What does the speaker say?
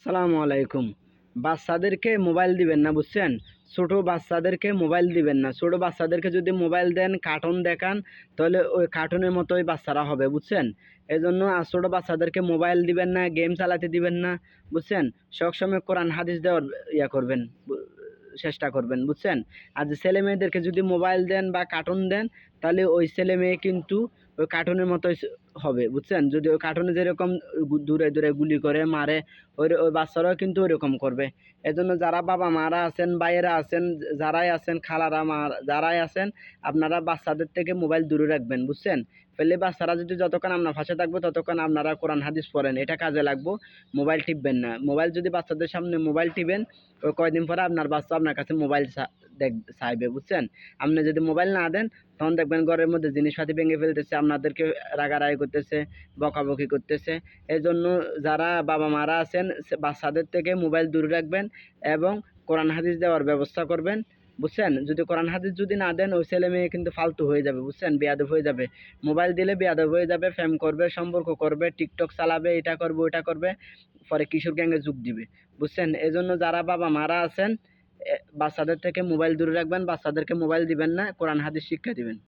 সালামু আলাইকুম। বাচ্চাদেরকে মোবাইল দিবেন না, বুঝছেন? ছোট বাচ্চাদেরকে মোবাইল দিবেন না। ছোট বাচ্চাদেরকে যদি মোবাইল দেন, কার্টুন দেখান, তাহলে ওই কার্টুনের মতোই বাচ্চারা হবে, বুঝছেন? এজন্য ছোট বাচ্চাদেরকে মোবাইল দিবেন না, গেম চালাতে দিবেন না, বুঝছেন? সবসময় কোরআন হাদিস দেওয়ার করবেন, চেষ্টা করবেন, বুঝছেন? আর যে ছেলে মেয়েদেরকে যদি মোবাইল দেন বা কার্টুন দেন, তাহলে ওই ছেলে মেয়ে কিন্তু ওই কার্টুনের মতোই হবে, বুঝছেন? যদি ওই কার্টুনে যেরকম দূরে দূরে গুলি করে মারে, ওই বাচ্চারাও কিন্তু ওইরকম করবে। এজন্য যারা বাবা মারা আছেন, ভাইয়েরা আছেন, যারাই আছেন, খালারা মা যারাই আছেন, আপনারা বাচ্চাদের থেকে মোবাইল দূরে রাখবেন, বুঝছেন? ফেলে বাচ্চারা যদি যতক্ষণ আপনার পাশে থাকবে ততক্ষণ আপনারা কোরআন হাদিস পড়েন, এটা কাজে লাগবো। মোবাইল টিপবেন না। মোবাইল যদি বাচ্চাদের সামনে মোবাইল টিপেন, ওই কয়দিন পরে আপনার বাচ্চা আপনার কাছে মোবাইল চাইবে, বুঝছেন? আপনি যদি মোবাইল না দেন, তখন দেখবেন ঘরের মধ্যে জিনিসপাতি ভেঙে ফেলতেছে, আপনাদেরকে রাগারাগি করতেছে, বকাবকি করতেছে। এজন্য যারা বাবা মারা আছেন, বাচ্চাদের থেকে মোবাইল দূরে রাখবেন এবং কোরআন হাদিস দেওয়ার ব্যবস্থা করবেন, বুঝছেন? যদি কোরআন হাদিস যদি না দেন, ওই ছেলে মেয়ে কিন্তু ফালতু হয়ে যাবে, বুঝছেন? বেয়াদব হয়ে যাবে। মোবাইল দিলে বেয়াদব হয়ে যাবে, প্রেম করবে, সম্পর্ক করবে, টিকটক চালাবে, এটা করবে, ওইটা করবে, পরে কিশোর গ্যাংয়ে যোগ দিবে, বুঝছেন? এজন্য যারা বাবা মারা আছেন, বাচ্চাদের থেকে মোবাইল দূরে রাখবেন, বাচ্চাদেরকে মোবাইল দিবেন না, কোরআন হাদিস শিক্ষা দিবেন।